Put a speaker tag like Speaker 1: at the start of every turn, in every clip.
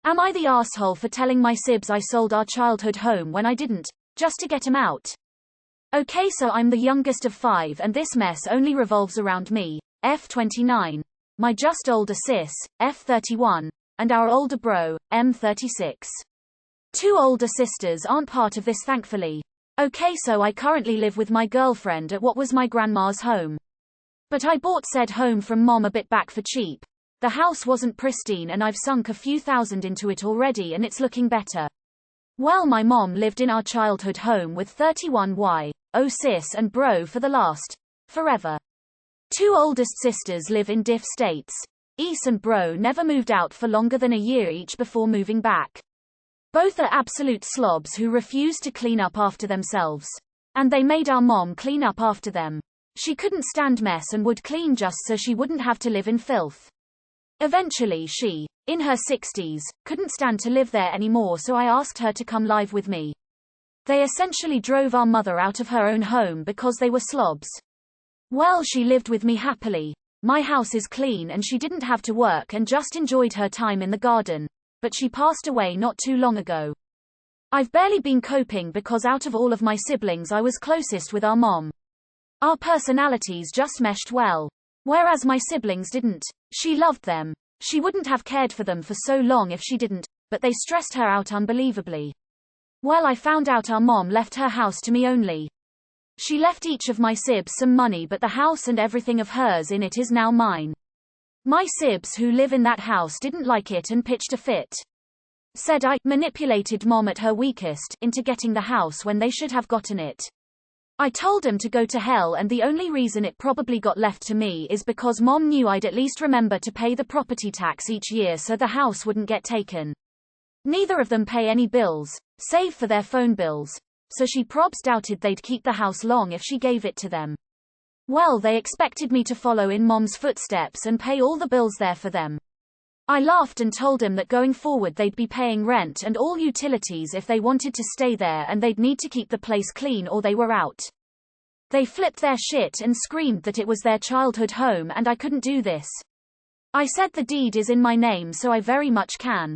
Speaker 1: Am I the asshole for telling my sibs I sold our childhood home when I didn't, just to get 'em out? Okay, so I'm the youngest of 5 and this mess only revolves around me, F29, my just older sis, F31, and our older bro, M36. 2 older sisters aren't part of this, thankfully. Okay, so I currently live with my girlfriend at what was my grandma's home. But I bought said home from mom a bit back for cheap. The house wasn't pristine and I've sunk a few thousand into it already and it's looking better. Well, my mom lived in our childhood home with 31Y, sis and bro for the last forever. 2 oldest sisters live in diff states. And bro never moved out for longer than a year each before moving back. Both are absolute slobs who refuse to clean up after themselves. And they made our mom clean up after them. She couldn't stand mess and would clean just so she wouldn't have to live in filth. Eventually she, in her 60s, couldn't stand to live there anymore, so I asked her to come live with me. They essentially drove our mother out of her own home because they were slobs. Well, she lived with me happily. My house is clean and she didn't have to work and just enjoyed her time in the garden. But she passed away not too long ago. I've barely been coping because out of all of my siblings I was closest with our mom. Our personalities just meshed well. Whereas my siblings didn't. She loved them. She wouldn't have cared for them for so long if she didn't, but they stressed her out unbelievably. Well, I found out our mom left her house to me only. She left each of my sibs some money, but the house and everything of hers in it is now mine. My sibs who live in that house didn't like it and pitched a fit. Said I manipulated mom at her weakest into getting the house when they should have gotten it. I told them to go to hell, and the only reason it probably got left to me is because mom knew I'd at least remember to pay the property tax each year so the house wouldn't get taken. Neither of them pay any bills, save for their phone bills, so she probs doubted they'd keep the house long if she gave it to them. Well, they expected me to follow in mom's footsteps and pay all the bills there for them. I laughed and told them that going forward they'd be paying rent and all utilities if they wanted to stay there, and they'd need to keep the place clean or they were out. They flipped their shit and screamed that it was their childhood home and I couldn't do this. I said the deed is in my name, so I very much can.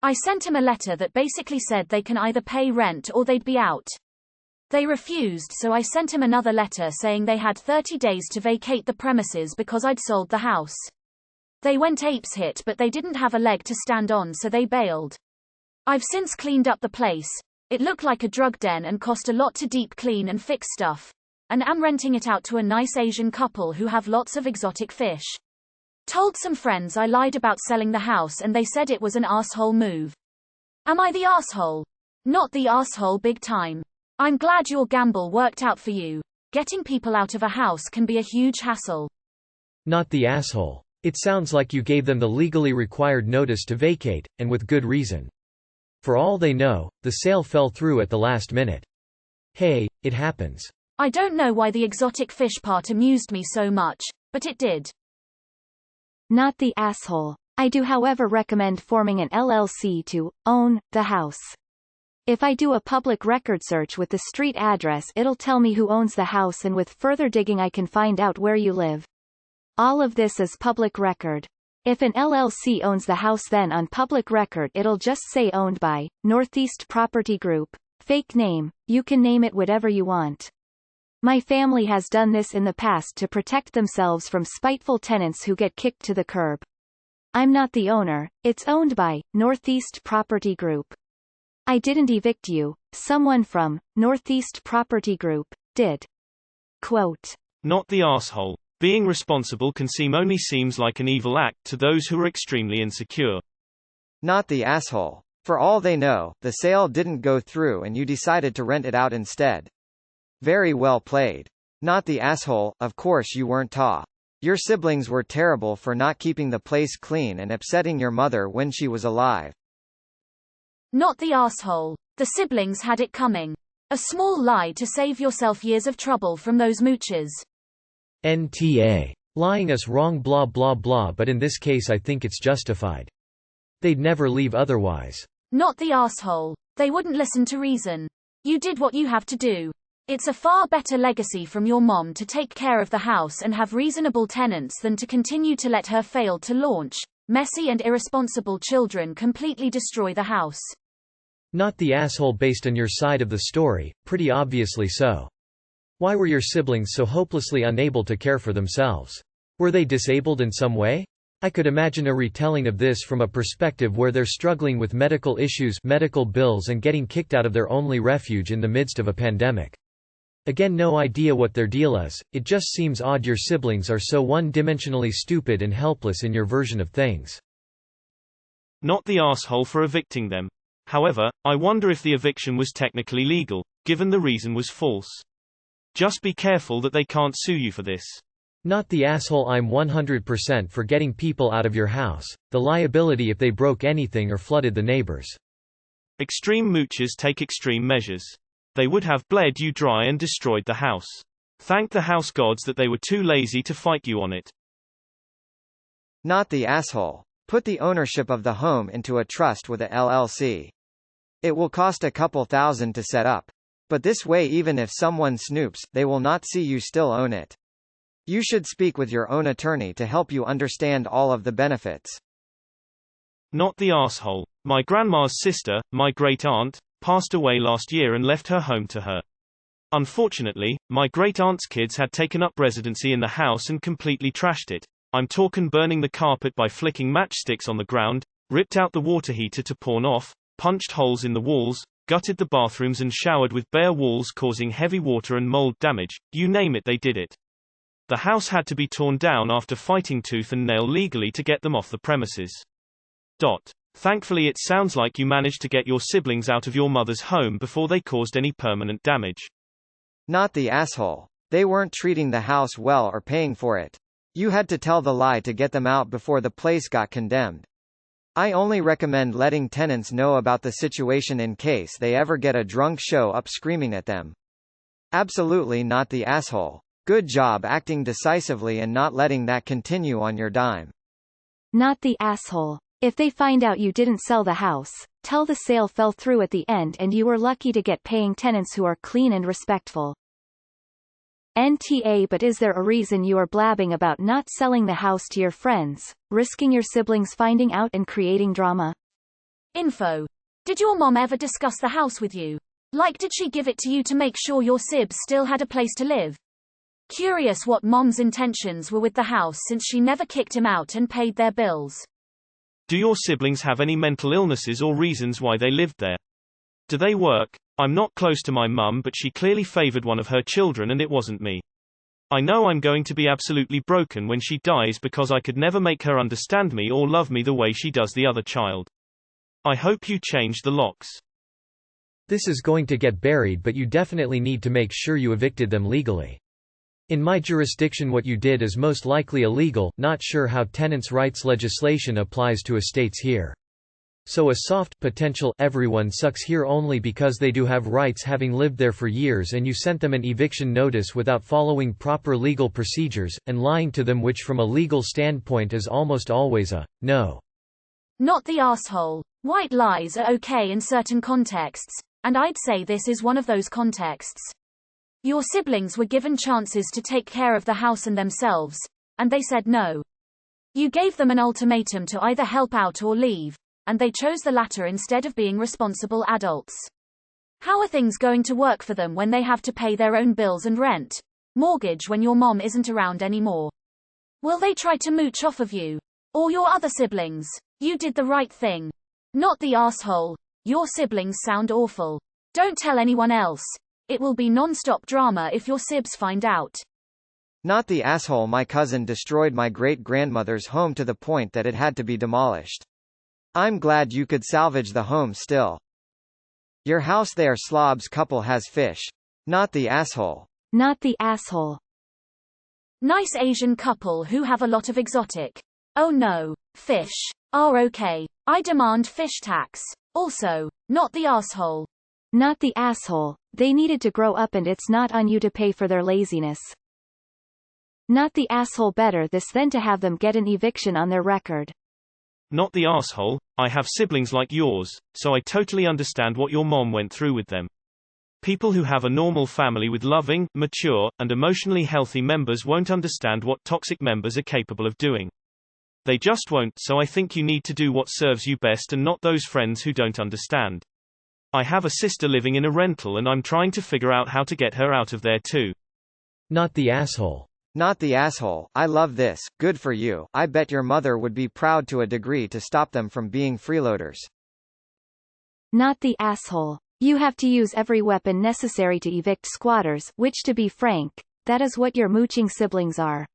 Speaker 1: I sent him a letter that basically said they can either pay rent or they'd be out. They refused, so I sent him another letter saying they had 30 days to vacate the premises because I'd sold the house. They went apes hit, but they didn't have a leg to stand on, so they bailed. I've since cleaned up the place. It looked like a drug den and cost a lot to deep clean and fix stuff. And am renting it out to a nice Asian couple who have lots of exotic fish. Told some friends I lied about selling the house and they said it was an asshole move. Am I the asshole? Not the asshole big time. I'm glad your gamble worked out for you. Getting people out of a house can be a huge hassle.
Speaker 2: Not the asshole. It sounds like you gave them the legally required notice to vacate, and with good reason. For all they know, the sale fell through at the last minute. Hey, it happens.
Speaker 1: I don't know why the exotic fish part amused me so much, but it did.
Speaker 3: Not the asshole. I do, however, recommend forming an LLC to own the house. If I do a public record search with the street address, it'll tell me who owns the house, and with further digging I can find out where you live. All of this is public record. If an LLC owns the house, then on public record it'll just say owned by Northeast Property Group. Fake name, you can name it whatever you want. My family has done this in the past to protect themselves from spiteful tenants who get kicked to the curb. I'm not the owner, it's owned by Northeast Property Group. I didn't evict you, someone from Northeast Property Group did. Quote.
Speaker 4: Not the asshole. Being responsible can only seems like an evil act to those who are extremely insecure.
Speaker 5: Not the asshole. For all they know, the sale didn't go through and you decided to rent it out instead. Very well played. Not the asshole. Of course you weren't ta. Your siblings were terrible for not keeping the place clean and upsetting your mother when she was alive.
Speaker 1: Not the asshole. The siblings had it coming. A small lie to save yourself years of trouble from those mooches.
Speaker 2: NTA. Lying us wrong blah blah blah, but in this case I think it's justified. They'd never leave otherwise.
Speaker 1: Not the asshole. They wouldn't listen to reason. You did what you have to do. It's a far better legacy from your mom to take care of the house and have reasonable tenants than to continue to let her fail to launch Messy and irresponsible children completely destroy the house.
Speaker 2: Not the asshole based on your side of the story, pretty obviously so. Why were your siblings so hopelessly unable to care for themselves? Were they disabled in some way? I could imagine a retelling of this from a perspective where they're struggling with medical issues, medical bills, and getting kicked out of their only refuge in the midst of a pandemic. Again, no idea what their deal is, it just seems odd your siblings are so one-dimensionally stupid and helpless in your version of things.
Speaker 4: Not the asshole for evicting them. However, I wonder if the eviction was technically legal, given the reason was false. Just be careful that they can't sue you for this.
Speaker 2: Not the asshole I'm 100% for getting people out of your house, the liability if they broke anything or flooded the neighbors.
Speaker 4: Extreme moochers take extreme measures. They would have bled you dry and destroyed the house. Thank the house gods that they were too lazy to fight you on it.
Speaker 5: Not the asshole. Put the ownership of the home into a trust with a LLC. It will cost a couple thousand to set up. But this way, even if someone snoops, they will not see you still own it. You should speak with your own attorney to help you understand all of the benefits.
Speaker 4: Not the asshole. My grandma's sister, my great-aunt, passed away last year and left her home to her. Unfortunately, my great-aunt's kids had taken up residency in the house and completely trashed it. I'm talking burning the carpet by flicking matchsticks on the ground, ripped out the water heater to pawn off, punched holes in the walls, gutted the bathrooms and showered with bare walls causing heavy water and mold damage. You name it, they did it. The house had to be torn down after fighting tooth and nail legally to get them off the premises. Thankfully it sounds like you managed to get your siblings out of your mother's home before they caused any permanent damage.
Speaker 5: Not the asshole. They weren't treating the house well or paying for it. You had to tell the lie to get them out before the place got condemned. I only recommend letting tenants know about the situation in case they ever get a drunk show up screaming at them. Absolutely not the asshole. Good job acting decisively and not letting that continue on your dime.
Speaker 3: Not the asshole. If they find out you didn't sell the house, tell the sale fell through at the end and you were lucky to get paying tenants who are clean and respectful. NTA. But is there a reason you are blabbing about not selling the house to your friends, risking your siblings finding out and creating drama?
Speaker 1: Info. Did your mom ever discuss the house with you? Like, did she give it to you to make sure your sibs still had a place to live? Curious what mom's intentions were with the house since she never kicked him out and paid their bills.
Speaker 4: Do your siblings have any mental illnesses or reasons why they lived there? Do they work? I'm not close to my mum, but she clearly favored one of her children and it wasn't me. I know I'm going to be absolutely broken when she dies because I could never make her understand me or love me the way she does the other child. I hope you change the locks.
Speaker 2: This is going to get buried, but you definitely need to make sure you evicted them legally. In my jurisdiction what you did is most likely illegal, not sure how tenants' rights legislation applies to estates here. So a soft, potential, everyone sucks here only because they do have rights having lived there for years and you sent them an eviction notice without following proper legal procedures, and lying to them, which from a legal standpoint is almost always a no.
Speaker 1: Not the asshole. White lies are okay in certain contexts, and I'd say this is one of those contexts. Your siblings were given chances to take care of the house and themselves, and they said no. You gave them an ultimatum to either help out or leave, and they chose the latter instead of being responsible adults. How are things going to work for them when they have to pay their own bills and rent, mortgage when your mom isn't around anymore? Will they try to mooch off of you? Or your other siblings? You did the right thing. Not the asshole. Your siblings sound awful. Don't tell anyone else. It will be non-stop drama if your sibs find out.
Speaker 5: Not the asshole. My cousin destroyed my great-grandmother's home to the point that it had to be demolished. I'm glad you could salvage the home still. Your house there slobs couple has fish. Not the asshole.
Speaker 3: Not the asshole.
Speaker 1: Nice Asian couple who have a lot of exotic. Oh no, fish. Are okay. I demand fish tax. Also, not the asshole.
Speaker 3: Not the asshole. They needed to grow up and it's not on you to pay for their laziness. Not the asshole. Better this than to have them get an eviction on their record.
Speaker 4: Not the asshole. I have siblings like yours, so I totally understand what your mom went through with them. People who have a normal family with loving, mature, and emotionally healthy members won't understand what toxic members are capable of doing. They just won't, so I think you need to do what serves you best and not those friends who don't understand. I have a sister living in a rental and I'm trying to figure out how to get her out of there too.
Speaker 2: Not the asshole.
Speaker 5: Not the asshole. I love this, good for you. I bet your mother would be proud to a degree to stop them from being freeloaders.
Speaker 3: Not the asshole. You have to use every weapon necessary to evict squatters, which to be frank, that is what your mooching siblings are.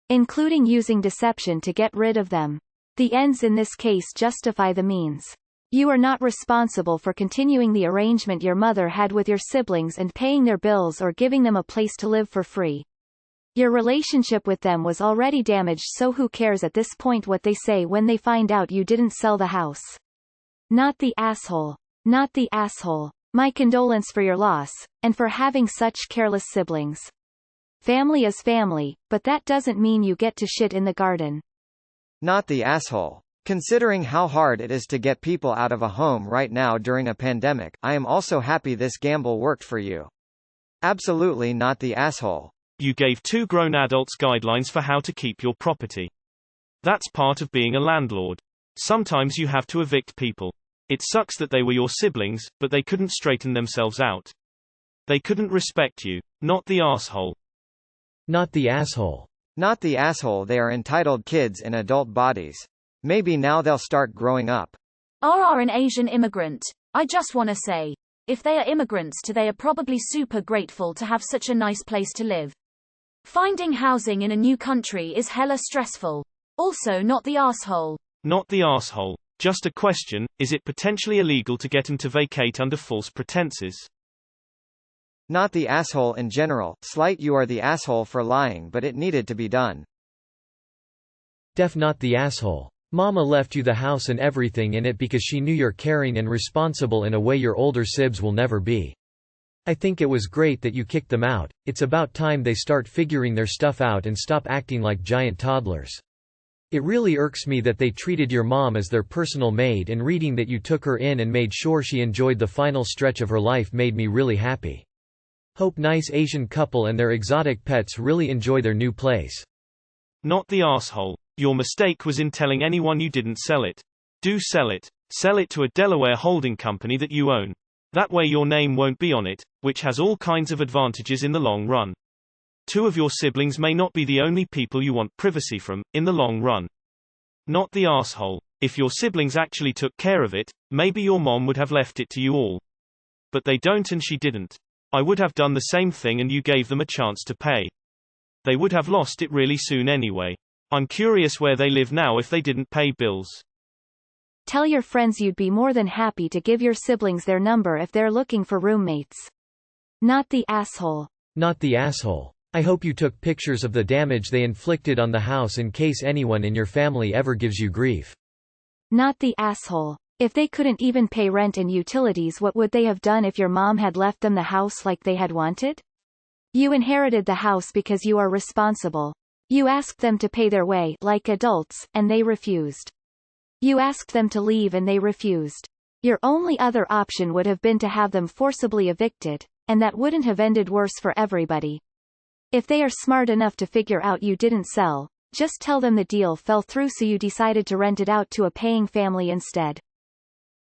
Speaker 3: Including using deception to get rid of them. The ends in this case justify the means. You are not responsible for continuing the arrangement your mother had with your siblings and paying their bills or giving them a place to live for free. Your relationship with them was already damaged, so who cares at this point what they say when they find out you didn't sell the house. Not the asshole. Not the asshole. My condolence for your loss, and for having such careless siblings. Family is family, but that doesn't mean you get to shit in the garden.
Speaker 5: Not the asshole. Considering how hard it is to get people out of a home right now during a pandemic, I am also happy this gamble worked for you. Absolutely not the asshole.
Speaker 4: You gave two grown adults guidelines for how to keep your property. That's part of being a landlord. Sometimes you have to evict people. It sucks that they were your siblings, but they couldn't straighten themselves out. They couldn't respect you. Not the asshole.
Speaker 2: Not the asshole.
Speaker 5: Not the asshole. They are entitled kids in adult bodies. Maybe now they'll start growing up.
Speaker 1: Are an Asian immigrant. I just wanna say. If they are immigrants too, they are probably super grateful to have such a nice place to live. Finding housing in a new country is hella stressful. Also not the asshole.
Speaker 4: Not the asshole. Just a question, is it potentially illegal to get him to vacate under false pretenses?
Speaker 5: Not the asshole in general. Slight, you are the asshole for lying, but it needed to be done.
Speaker 2: Def not the asshole. Mama left you the house and everything in it because she knew you're caring and responsible in a way your older sibs will never be. I think it was great that you kicked them out. It's about time they start figuring their stuff out and stop acting like giant toddlers. It really irks me that they treated your mom as their personal maid, and reading that you took her in and made sure she enjoyed the final stretch of her life made me really happy. Hope nice Asian couple and their exotic pets really enjoy their new place.
Speaker 4: Not the asshole. Your mistake was in telling anyone you didn't sell it. Do sell it. Sell it to a Delaware holding company that you own. That way your name won't be on it, which has all kinds of advantages in the long run. Two of your siblings may not be the only people you want privacy from, in the long run. Not the asshole. If your siblings actually took care of it, maybe your mom would have left it to you all. But they don't, and she didn't. I would have done the same thing, and you gave them a chance to pay. They would have lost it really soon anyway. I'm curious where they live now if they didn't pay bills.
Speaker 3: Tell your friends you'd be more than happy to give your siblings their number if they're looking for roommates. Not the asshole.
Speaker 2: Not the asshole. I hope you took pictures of the damage they inflicted on the house in case anyone in your family ever gives you grief.
Speaker 3: Not the asshole. If they couldn't even pay rent and utilities, what would they have done if your mom had left them the house like they had wanted? You inherited the house because you are responsible. You asked them to pay their way, like adults, and they refused. You asked them to leave and they refused. Your only other option would have been to have them forcibly evicted, and that wouldn't have ended worse for everybody. If they are smart enough to figure out you didn't sell, just tell them the deal fell through, so you decided to rent it out to a paying family instead.